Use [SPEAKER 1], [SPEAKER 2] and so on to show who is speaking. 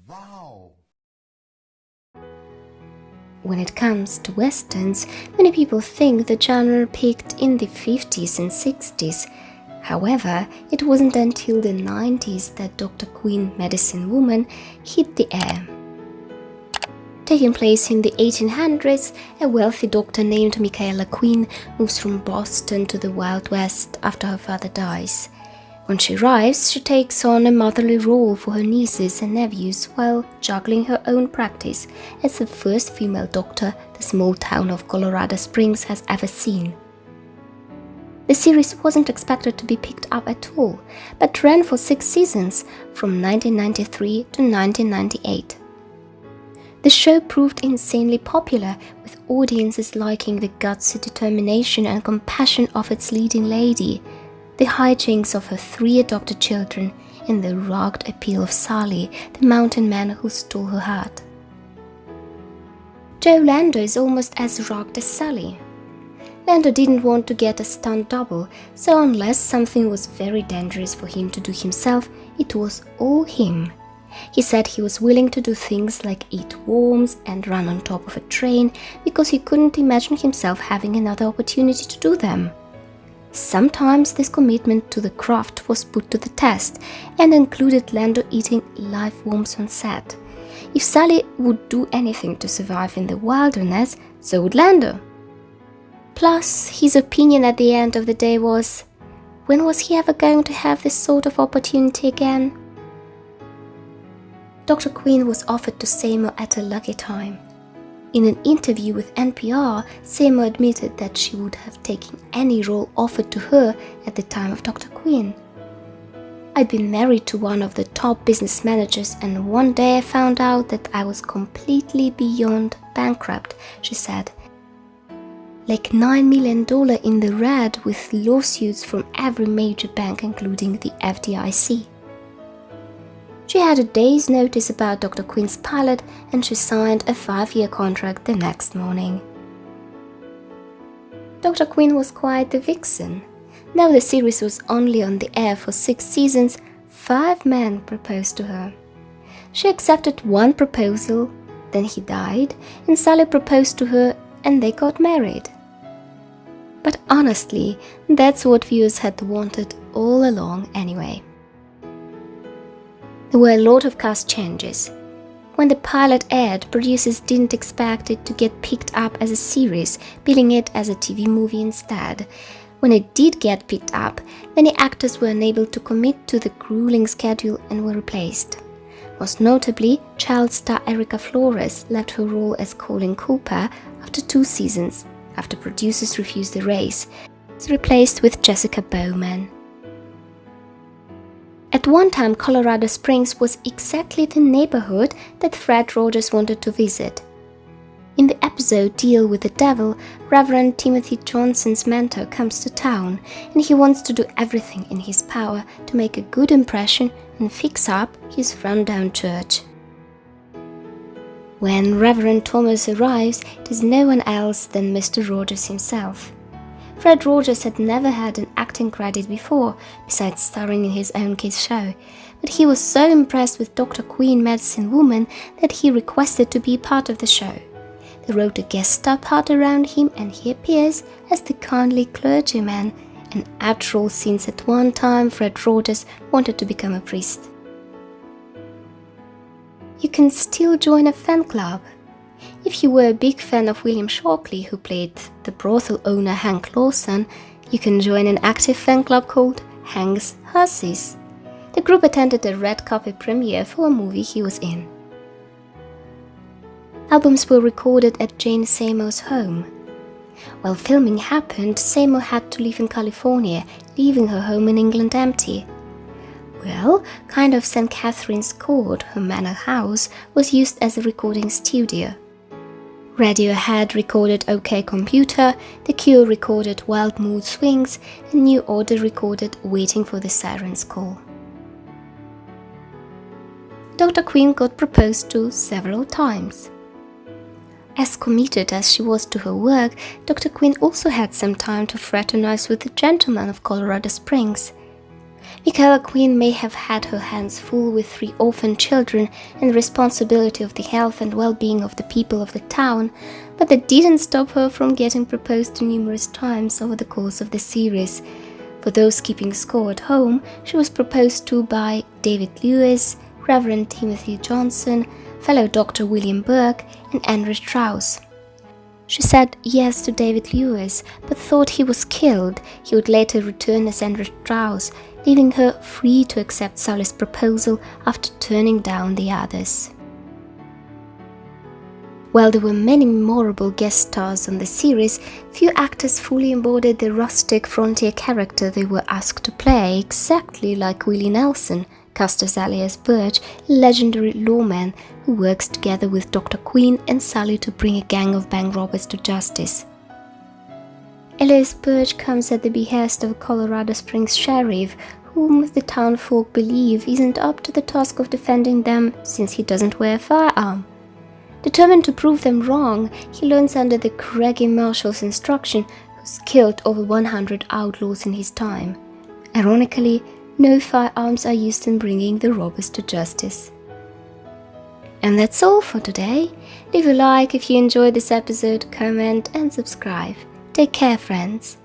[SPEAKER 1] Wow!
[SPEAKER 2] When it comes to westerns, many people think the genre peaked in the 50s and 60s. However, it wasn't until the 90s that Dr. Quinn, Medicine Woman, hit the air. Taking place in the 1800s, a wealthy doctor named Michaela Quinn moves from Boston to the Wild West after her father dies. When she arrives, she takes on a motherly role for her nieces and nephews while juggling her own practice as the first female doctor the small town of Colorado Springs has ever seen. The series wasn't expected to be picked up at all, but ran for 6 seasons from 1993 to 1998. The show proved insanely popular, with audiences liking the gutsy determination and compassion of its leading lady, the hijinks of her 3 adopted children, and the rugged appeal of Sully, the mountain man who stole her heart. Joe Lando is almost as rugged as Sully. Lando didn't want to get a stunt double, so unless something was very dangerous for him to do himself, it was all him. He said he was willing to do things like eat worms and run on top of a train because he couldn't imagine himself having another opportunity to do them. Sometimes this commitment to the craft was put to the test and included Lando eating live worms on set. If Sully would do anything to survive in the wilderness, so would Lando. Plus, his opinion at the end of the day was, when was he ever going to have this sort of opportunity again? Dr. Quinn was offered to Seymour at a lucky time. In an interview with NPR, Seymour admitted that she would have taken any role offered to her at the time of Dr. Quinn. I'd been married to one of the top business managers, and one day I found out that I was completely beyond bankrupt, she said. Like $9 million in the red with lawsuits from every major bank, including the FDIC. She had a day's notice about Dr. Quinn's pilot, and she signed a 5-year contract the next morning. Dr. Quinn was quite the vixen. Though the series was only on the air for 6 seasons, 5 men proposed to her. She accepted one proposal, then he died, and Sully proposed to her, and they got married. But honestly, that's what viewers had wanted all along anyway. There were a lot of cast changes. When the pilot aired, producers didn't expect it to get picked up as a series, billing it as a TV movie instead. When it did get picked up, many actors were unable to commit to the grueling schedule and were replaced. Most notably, child star Erica Flores left her role as Colleen Cooper after 2 seasons, after producers refused the race, was replaced with Jessica Bowman. At one time, Colorado Springs was exactly the neighborhood that Fred Rogers wanted to visit. In the episode Deal with the Devil, Reverend Timothy Johnson's mentor comes to town, and he wants to do everything in his power to make a good impression and fix up his rundown church. When Reverend Thomas arrives, it is no one else than Mr. Rogers himself. Fred Rogers had never had an acting credit before, besides starring in his own kids' show, but he was so impressed with Dr. Quinn, Medicine Woman, that he requested to be part of the show. They wrote a guest star part around him, and he appears as the kindly clergyman, and after all, since at one time Fred Rogers wanted to become a priest. You can still join a fan club. If you were a big fan of William Shockley, who played the brothel owner Hank Lawson, you can join an active fan club called Hank's Hussies. The group attended a red carpet premiere for a movie he was in. Albums were recorded at Jane Seymour's home. While filming happened, Seymour had to live in California, leaving her home in England empty. Well, kind of St. Catherine's Court, her manor house, was used as a recording studio. Radiohead recorded OK Computer, The Cure recorded Wild Mood Swings, and New Order recorded Waiting for the Siren's Call. Dr. Quinn got proposed to several times. As committed as she was to her work, Dr. Quinn also had some time to fraternize with the gentlemen of Colorado Springs. Michaela Quinn may have had her hands full with 3 orphan children and the responsibility of the health and well-being of the people of the town, but that didn't stop her from getting proposed to numerous times over the course of the series. For those keeping score at home, she was proposed to by David Lewis, Reverend Timothy Johnson, fellow Dr. William Burke, and Andrew Strauss. She said yes to David Lewis, but thought he was killed. He would later return as Andrew Strauss, leaving her free to accept Sully's proposal after turning down the others. While there were many memorable guest stars on the series, few actors fully embodied the rustic frontier character they were asked to play, exactly like Willie Nelson, cast as Elias Birch, a legendary lawman who works together with Dr. Quinn and Sully to bring a gang of bank robbers to justice. Elias Birch comes at the behest of a Colorado Springs sheriff, whom the townfolk believe isn't up to the task of defending them since he doesn't wear a firearm. Determined to prove them wrong, he learns under the craggy marshal's instruction, who's killed over 100 outlaws in his time. Ironically, no firearms are used in bringing the robbers to justice. And that's all for today. Leave a like if you enjoyed this episode, comment and subscribe. Take care, friends.